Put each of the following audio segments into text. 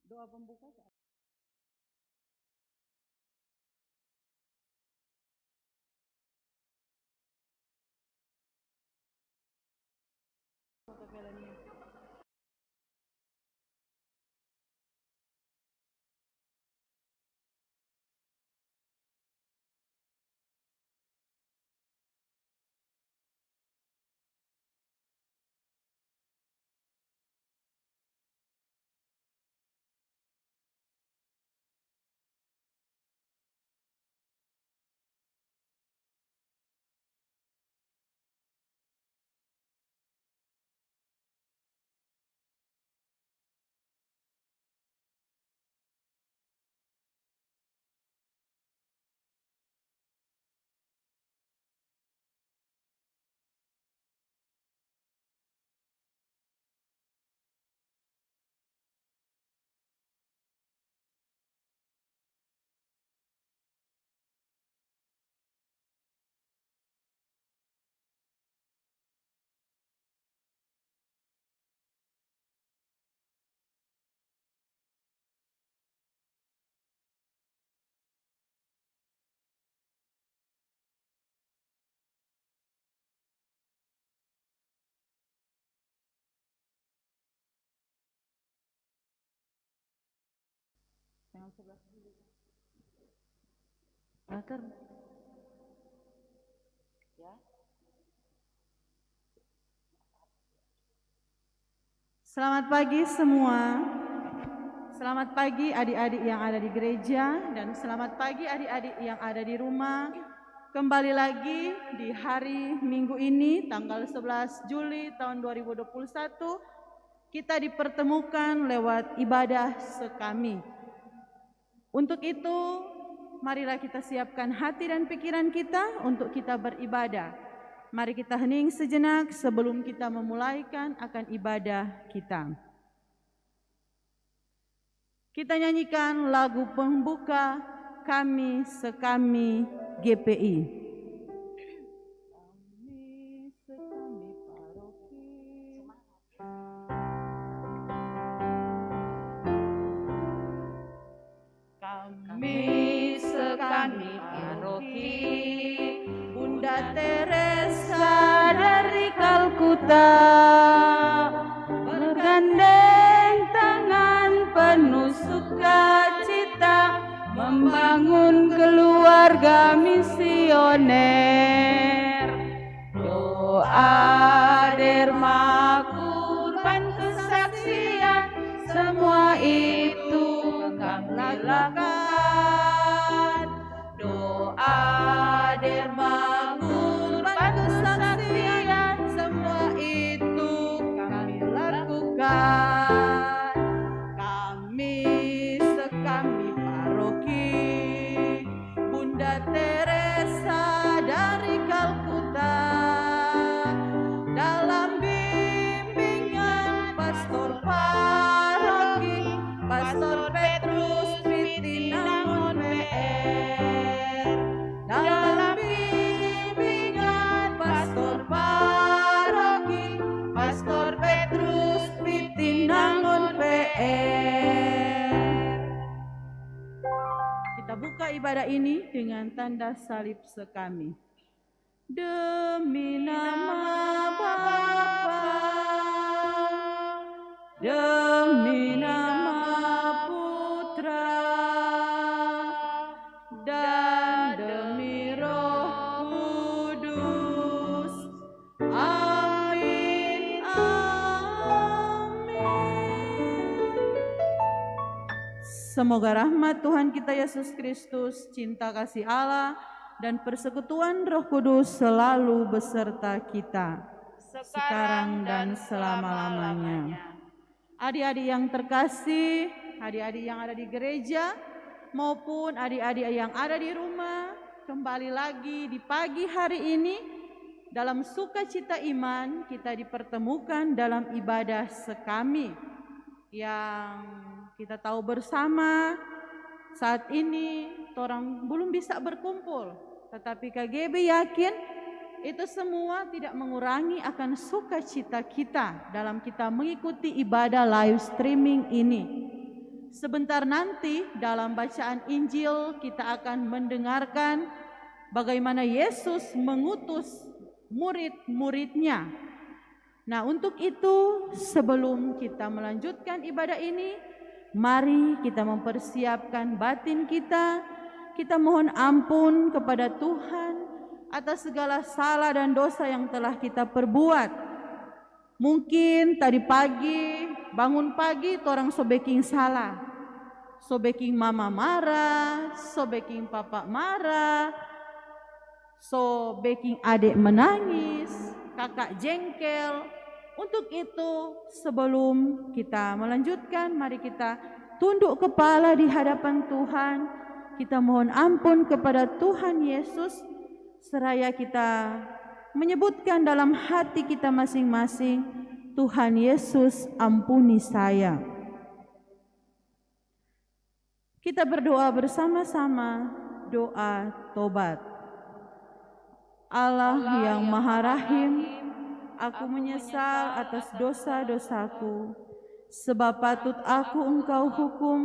Doa pembuka. Tanggal 11 Juli. Akan. Ya. Selamat pagi semua. Selamat pagi adik-adik yang ada di gereja dan selamat pagi adik-adik yang ada di rumah. Kembali lagi di hari Minggu ini tanggal 11 Juli tahun 2021 kita dipertemukan lewat ibadah sekami. Untuk itu, marilah kita siapkan hati dan pikiran kita untuk kita beribadah. Mari kita hening sejenak sebelum kita memulaikan akan ibadah kita. Kita nyanyikan lagu pembuka Kami Sekami GPI. Kami sekami paroki Bunda Teresa dari Kalkuta, bergandeng tangan penuh sukacita membangun keluarga misioner. Doa, derma, kurban, kesaksian, semua itu kami lakukan. Doa, derma, kurban, kesaksian, semua itu kami lakukan. Kami sekami paroki Bunda Teresa dari Kalkuta, dalam bimbingan pastor paroki Pastor Petrus Pitinangun PR, dalam bimbingan pastor paroki Pastor Petrus Pitinangun PR. Kita buka ibadah ini dengan tanda salib sekami. Demi nama Bapa, demi nama Putra, dan demi Roh Kudus. Amin, amin. Semoga rahmat Tuhan kita Yesus Kristus, cinta kasih Allah, dan persekutuan Roh Kudus selalu beserta kita, sekarang dan selama-lamanya. Adik-adik yang terkasih, adik-adik yang ada di gereja, maupun adik-adik yang ada di rumah, kembali lagi di pagi hari ini, dalam sukacita iman, kita dipertemukan dalam ibadah sekami, yang kita tahu bersama saat ini orang belum bisa berkumpul, tetapi KGB yakin itu semua tidak mengurangi akan sukacita kita dalam kita mengikuti ibadah live streaming ini. Sebentar nanti dalam bacaan Injil kita akan mendengarkan bagaimana Yesus mengutus murid-muridnya. Nah, untuk itu sebelum kita melanjutkan ibadah ini, mari kita mempersiapkan batin kita. Kita mohon ampun kepada Tuhan atas segala salah dan dosa yang telah kita perbuat. Mungkin tadi pagi, bangun pagi, orang sobeking salah. Sobeking mama marah, sobeking papa marah, sobeking adik menangis, kakak jengkel. Untuk itu, sebelum kita melanjutkan, mari kita tunduk kepala di hadapan Tuhan. Kita mohon ampun kepada Tuhan Yesus, seraya kita menyebutkan dalam hati kita masing-masing, Tuhan Yesus ampuni saya. Kita berdoa bersama-sama, doa tobat. Allah yang Maha Rahim, aku menyesal atas dosa-dosaku, sebab patut aku Engkau hukum,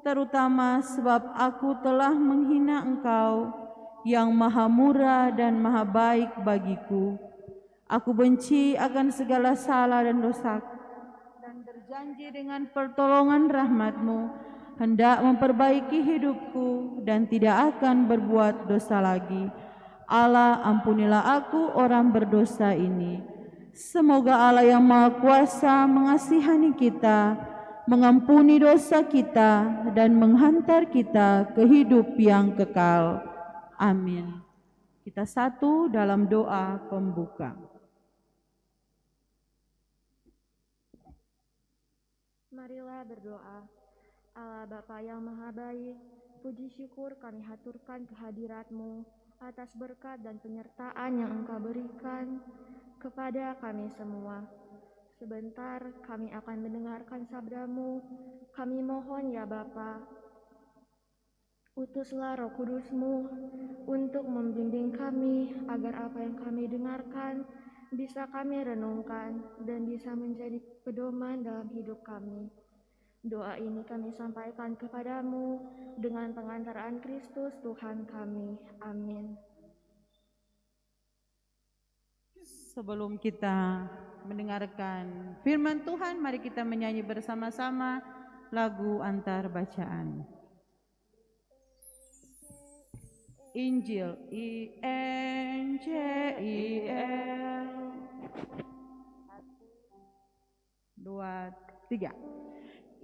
terutama sebab aku telah menghina Engkau yang Maha Murah dan Maha Baik bagiku. Aku benci akan segala salah dan dosaku, dan berjanji dengan pertolongan rahmat-Mu hendak memperbaiki hidupku dan tidak akan berbuat dosa lagi. Allah, ampunilah aku orang berdosa ini. Semoga Allah yang Maha Kuasa mengasihani kita, mengampuni dosa kita, dan menghantar kita ke hidup yang kekal. Amin. Kita satu dalam doa pembuka. Marilah berdoa. Allah Bapa yang Maha Baik, puji syukur kami haturkan kehadirat-Mu atas berkat dan penyertaan yang Engkau berikan kepada kami semua. Sebentar kami akan mendengarkan sabda-Mu. Kami mohon ya Bapa, utuslah Roh Kudus-Mu untuk membimbing kami agar apa yang kami dengarkan bisa kami renungkan dan bisa menjadi pedoman dalam hidup kami. Doa ini kami sampaikan kepadamu dengan pengantaraan Kristus Tuhan kami. Amin. Sebelum kita mendengarkan firman Tuhan, mari kita menyanyi bersama-sama lagu antar bacaan. Injil INJIL 2, 3.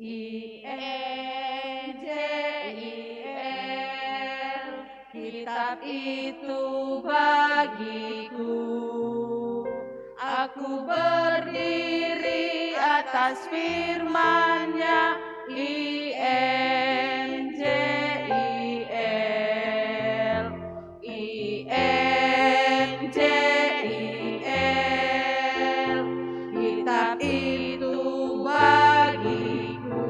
INJIL, kitab itu bagiku. Aku berdiri atas firman-Nya. INJIL, INJIL, kitab itu bagiku.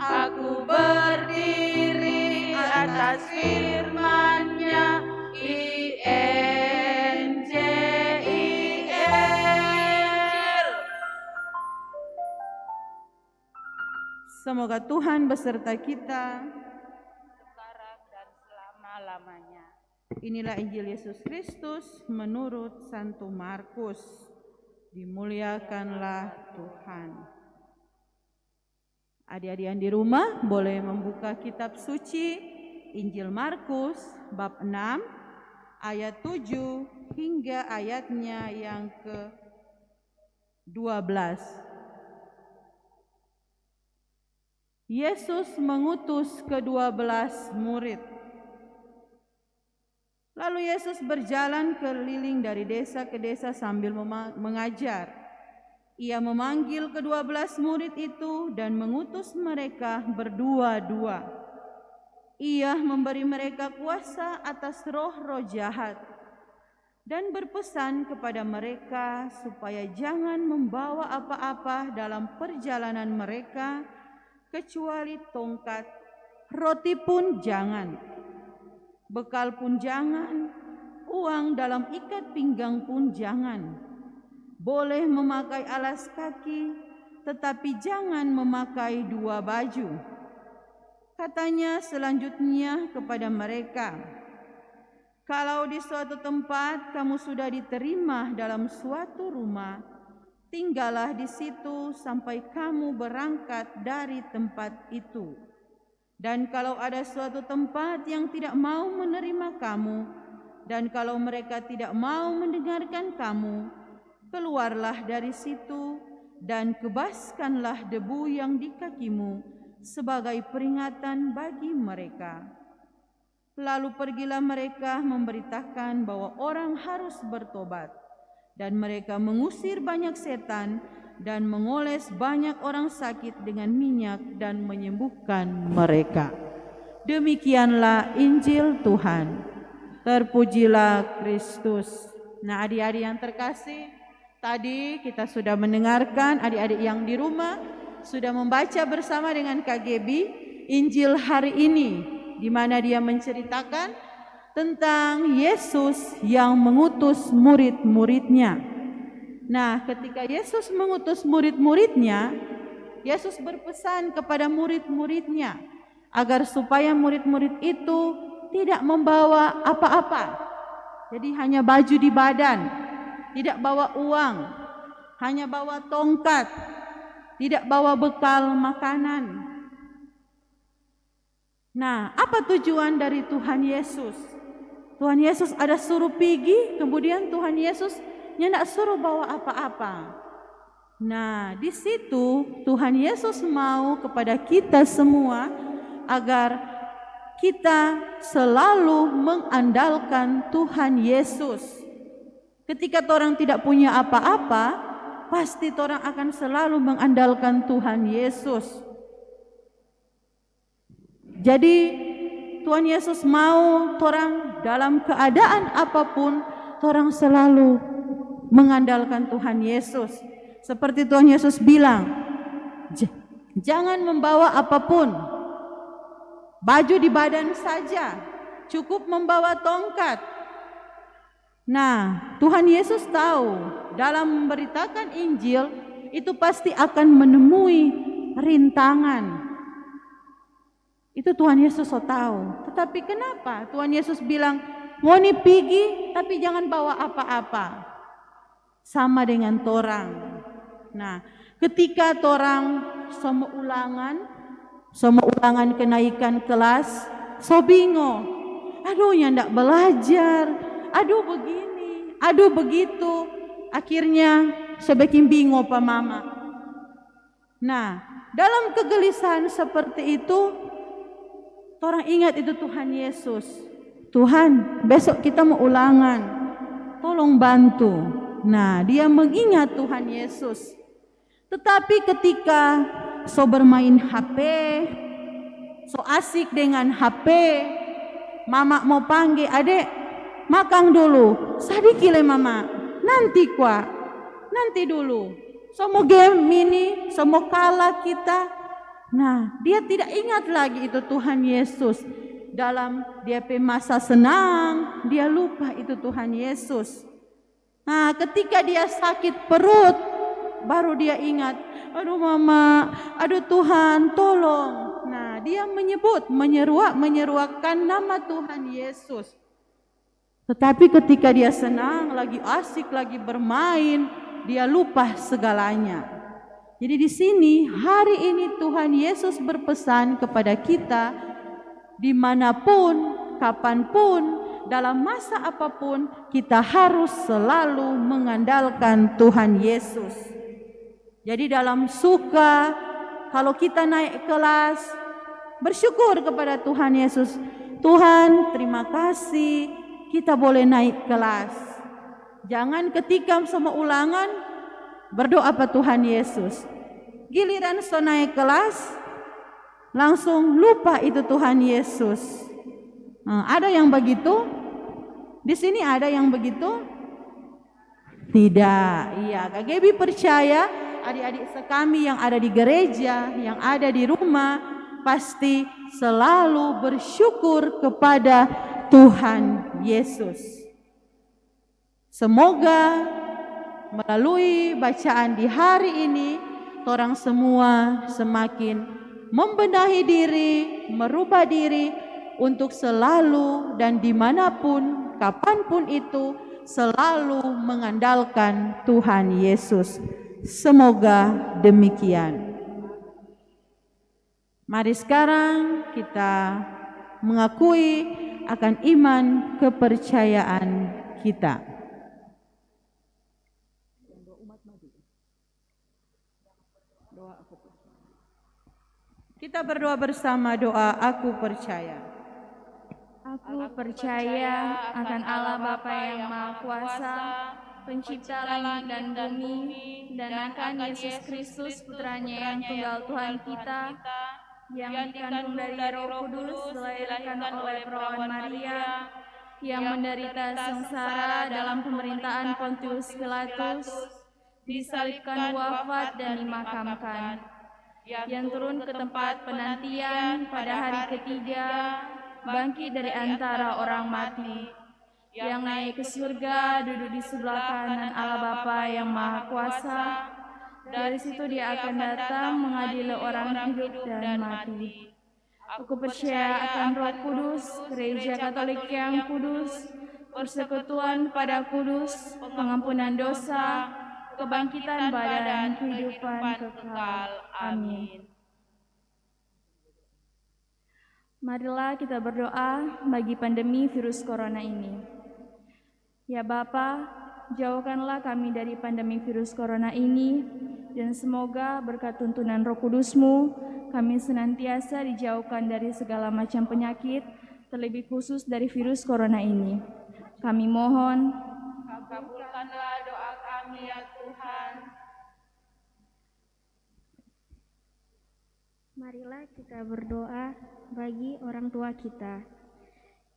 Aku berdiri atas firman-Nya. INJIL. Semoga Tuhan beserta kita sekarang dan selama-lamanya. Inilah Injil Yesus Kristus menurut Santo Markus. Dimuliakanlah Tuhan. Adik-adik yang di rumah boleh membuka kitab suci Injil Markus bab 6 ayat 7 hingga ayatnya yang ke-12. Yesus mengutus ke-12 murid. Lalu Yesus berjalan keliling dari desa ke desa sambil mengajar. Ia memanggil ke-12 murid itu dan mengutus mereka berdua-dua. Ia memberi mereka kuasa atas roh-roh jahat dan berpesan kepada mereka supaya jangan membawa apa-apa dalam perjalanan mereka kecuali tongkat, roti pun jangan, bekal pun jangan, uang dalam ikat pinggang pun jangan. Boleh memakai alas kaki, tetapi jangan memakai dua baju. Katanya selanjutnya kepada mereka, kalau di suatu tempat kamu sudah diterima dalam suatu rumah, tinggallah di situ sampai kamu berangkat dari tempat itu. Dan kalau ada suatu tempat yang tidak mau menerima kamu, dan kalau mereka tidak mau mendengarkan kamu, keluarlah dari situ dan kebaskanlah debu yang di kakimu sebagai peringatan bagi mereka. Lalu pergilah mereka memberitakan bahwa orang harus bertobat, dan mereka mengusir banyak setan dan mengoles banyak orang sakit dengan minyak dan menyembuhkan mereka. Demikianlah Injil Tuhan. Terpujilah Kristus. Nah, adik-adik yang terkasih, tadi kita sudah mendengarkan, adik-adik yang di rumah sudah membaca bersama dengan Kak Gebi Injil hari ini, di mana dia menceritakan tentang Yesus yang mengutus murid-muridnya. Nah, ketika Yesus mengutus murid-muridnya, Yesus berpesan kepada murid-muridnya agar supaya murid-murid itu tidak membawa apa-apa. Jadi hanya baju di badan, tidak bawa uang, hanya bawa tongkat, tidak bawa bekal makanan. Nah, apa tujuan dari Tuhan Yesus? Tuhan Yesus ada suruh pergi, kemudian Tuhan Yesus tidak suruh bawa apa-apa. Nah, di situ Tuhan Yesus mau kepada kita semua agar kita selalu mengandalkan Tuhan Yesus. Ketika orang tidak punya apa-apa, pasti orang akan selalu mengandalkan Tuhan Yesus. Jadi Tuhan Yesus mau orang dalam keadaan apapun, orang selalu mengandalkan Tuhan Yesus. Seperti Tuhan Yesus bilang, jangan membawa apapun, baju di badan saja, cukup membawa tongkat. Nah, Tuhan Yesus tahu dalam memberitakan Injil itu pasti akan menemui rintangan. Itu Tuhan Yesus tahu. Tetapi kenapa Tuhan Yesus bilang, mau nih pergi tapi jangan bawa apa-apa? Sama dengan torang. Nah, ketika torang semua ulangan kenaikan kelas, so bingung. Aduh, ndak belajar. Aduh begini, aduh begitu. Akhirnya sebekin bingung Pak Mama. Nah, dalam kegelisahan seperti itu, orang ingat itu Tuhan Yesus. Tuhan, besok kita mau ulangan. Tolong bantu. Nah, dia mengingat Tuhan Yesus. Tetapi ketika so bermain HP, so asik dengan HP, mama mau panggil, adek, makan dulu. Sadikile mama, nanti kuah, nanti dulu. So mau game mini, so mau kalah kita. Nah, dia tidak ingat lagi itu Tuhan Yesus. Dalam dia masa senang, dia lupa itu Tuhan Yesus. Nah, ketika dia sakit perut, baru dia ingat, aduh mama, aduh Tuhan, tolong. Nah, dia menyeruakkan nama Tuhan Yesus. Tetapi ketika dia senang, lagi asik, lagi bermain, dia lupa segalanya. Jadi di sini, hari ini Tuhan Yesus berpesan kepada kita, dimanapun, kapanpun, dalam masa apapun, kita harus selalu mengandalkan Tuhan Yesus. Jadi dalam suka, kalau kita naik kelas, bersyukur kepada Tuhan Yesus. Tuhan, terima kasih kita boleh naik kelas. Jangan ketika semua ulangan, berdoa pada Tuhan Yesus. Giliran so naik kelas, langsung lupa itu Tuhan Yesus. Ada yang begitu? Di sini ada yang begitu? Tidak. Iya, Kak Gebi percaya adik-adik sekami yang ada di gereja, yang ada di rumah, pasti selalu bersyukur kepada Tuhan Yesus. Semoga melalui bacaan di hari ini, torang semua semakin membenahi diri, merubah diri untuk selalu dan dimanapun, kapanpun itu, selalu mengandalkan Tuhan Yesus. Semoga demikian. Mari sekarang kita mengakui akan iman kepercayaan kita. Kita berdoa bersama doa aku percaya. Aku percaya akan Allah Bapa yang Maha Kuasa, Pencipta langit dan bumi, dan akan Yesus Kristus Putranya yang tunggal Tuhan kita, yang dikandung dari Roh Kudus, dilahirkan oleh perawan Maria, yang menderita sengsara dalam pemerintahan Pontius Pilatus, disalibkan, wafat, dan dimakamkan, yang turun ke tempat penantian pada hari ketiga, bangkit dari antara orang mati, yang naik ke surga, duduk di sebelah kanan Allah Bapa yang Maha Kuasa. Dari situ Dia akan datang mengadili orang hidup dan mati. Aku percaya akan Roh Kudus, Gereja Katolik yang kudus, persekutuan pada kudus, pengampunan dosa, kebangkitan badan, kehidupan kekal. Amin. Marilah kita berdoa bagi pandemi virus corona ini. Ya Bapa, jauhkanlah kami dari pandemi virus corona ini, dan semoga berkat tuntunan Roh Kudus-Mu, kami senantiasa dijauhkan dari segala macam penyakit, terlebih khusus dari virus corona ini. Kami mohon, kabulkanlah doa kami ya Tuhan. Marilah kita berdoa bagi orang tua kita.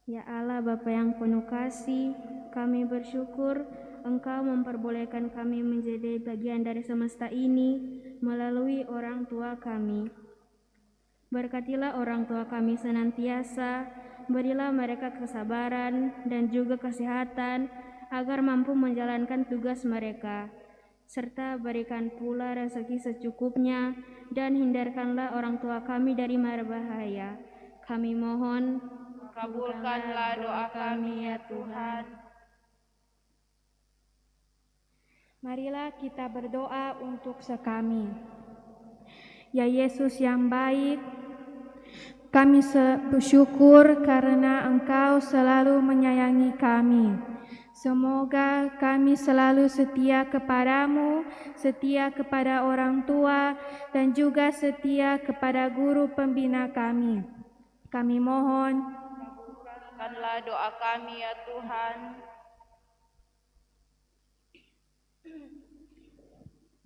Ya Allah Bapa yang penuh kasih, kami bersyukur Engkau memperbolehkan kami menjadi bagian dari semesta ini melalui orang tua kami. Berkatilah orang tua kami senantiasa, berilah mereka kesabaran dan juga kesehatan agar mampu menjalankan tugas mereka, serta berikan pula rezeki secukupnya dan hindarkanlah orang tua kami dari mara bahaya. Kami mohon, kabulkanlah doa kami ya Tuhan. Marilah kita berdoa untuk sekami. Ya Yesus yang baik, kami bersyukur karena Engkau selalu menyayangi kami. Semoga kami selalu setia kepadamu, setia kepada orang tua, dan juga setia kepada guru pembina kami. Kami mohon, kabulkanlah doa kami ya Tuhan.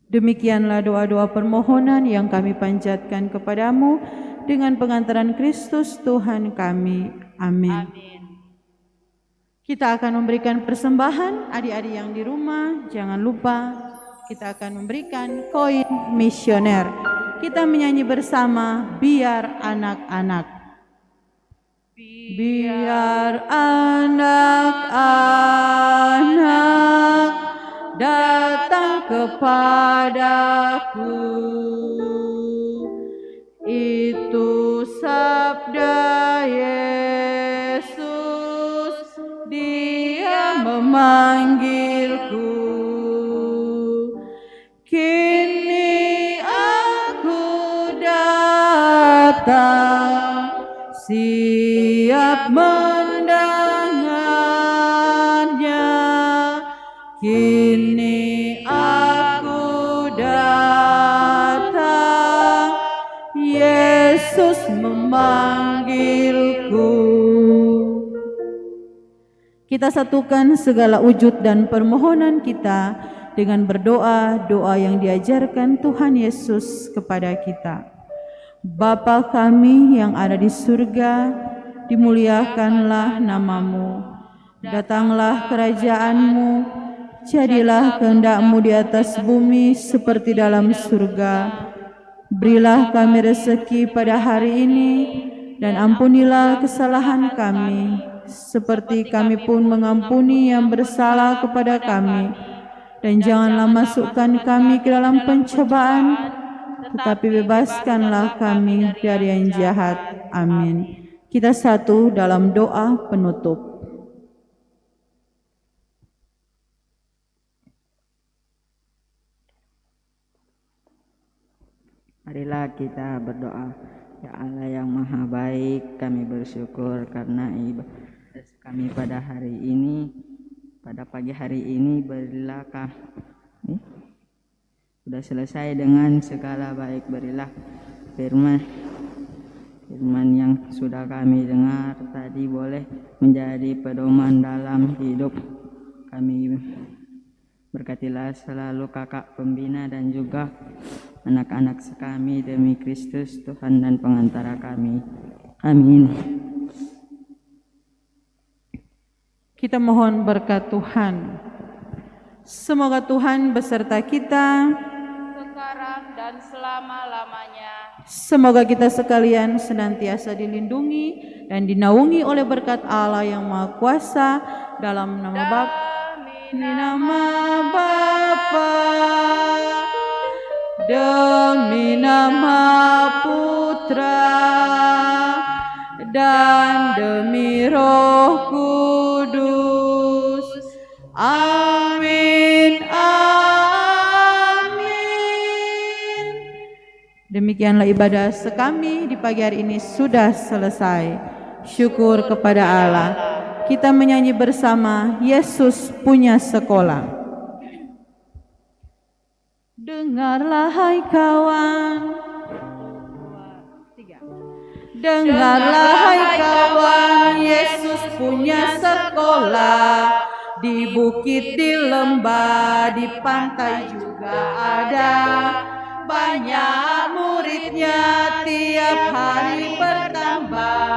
Demikianlah doa-doa permohonan yang kami panjatkan kepadamu dengan pengantaran Kristus Tuhan kami. Amin. Kita akan memberikan persembahan, adik-adik yang di rumah, jangan lupa kita akan memberikan koin misioner. Kita menyanyi bersama, biar anak-anak. Biar anak-anak datang kepadaku, itu sabda Yesus, Dia memanggilku. Kini aku datang, siap mendengarnya. Kini aku datang, Yesus memanggilku. Kita satukan segala wujud dan permohonan kita dengan berdoa doa yang diajarkan Tuhan Yesus kepada kita. Bapa kami yang ada di surga, dimuliakanlah namamu. Datanglah kerajaan-Mu. Jadilah kehendak-Mu di atas bumi seperti dalam surga. Berilah kami rezeki pada hari ini, dan ampunilah kesalahan kami, seperti kami pun mengampuni yang bersalah kepada kami. Dan janganlah masukkan kami ke dalam pencobaan, tetapi bebaskanlah kami dari yang jahat. Amin. Kita satu dalam doa penutup. Marilah kita berdoa. Ya Allah yang maha baik, kami bersyukur karena ibadah kami pada hari ini, pada pagi hari ini, berilah sudah selesai dengan segala baik. Berilah firman yang sudah kami dengar tadi boleh menjadi pedoman dalam hidup kami. Berkatilah selalu kakak pembina dan juga anak-anak kami demi Kristus Tuhan dan pengantara kami. Amin. Kita mohon berkat Tuhan. Semoga Tuhan beserta kita sekarang dan selama-lamanya. Semoga kita sekalian senantiasa dilindungi dan dinaungi oleh berkat Allah yang Maha Kuasa dalam nama Bapa, demi nama Putra, dan demi Roh Kudus. Amin. Amin. Demikianlah ibadah sekami di pagi hari ini sudah selesai. Syukur kepada Allah. Kita menyanyi bersama Yesus Punya Sekolah. Dengarlah hai kawan. Dengarlah hai kawan, Yesus punya sekolah. Di bukit, di lembah, di pantai juga ada. Banyak muridnya tiap hari bertambah.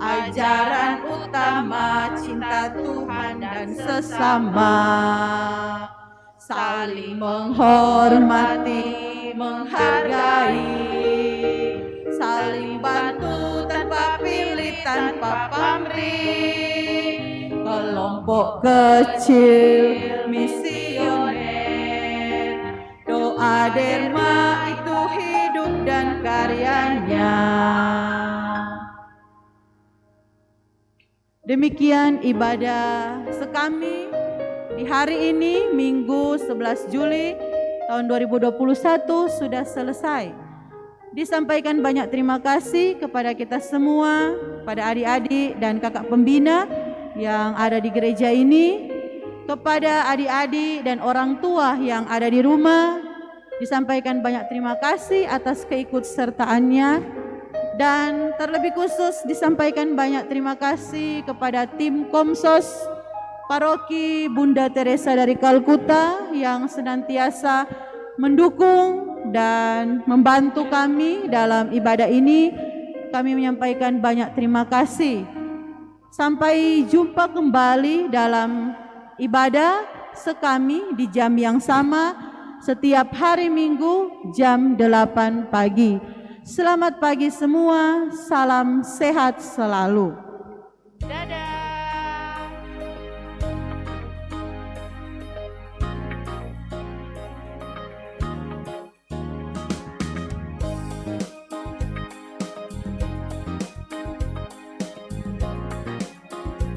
Ajaran utama cinta Tuhan dan sesama. Saling menghormati, menghargai. Saling bantu tanpa pilih, tanpa pamrih. Kelompok kecil misioner. Doa derma itu hidup dan karyanya. Demikian ibadah sekami di hari ini, Minggu 11 Juli tahun 2021 sudah selesai. Disampaikan banyak terima kasih kepada kita semua, pada adik-adik dan kakak pembina yang ada di gereja ini, kepada adik-adik dan orang tua yang ada di rumah. Disampaikan banyak terima kasih atas keikutsertaannya. Dan terlebih khusus disampaikan banyak terima kasih kepada tim Komsos Paroki Bunda Teresa dari Kalkuta yang senantiasa mendukung dan membantu kami dalam ibadah ini. Kami menyampaikan banyak terima kasih. Sampai jumpa kembali dalam ibadah sekami di jam yang sama setiap hari Minggu jam 8 pagi. Selamat pagi semua, salam sehat selalu.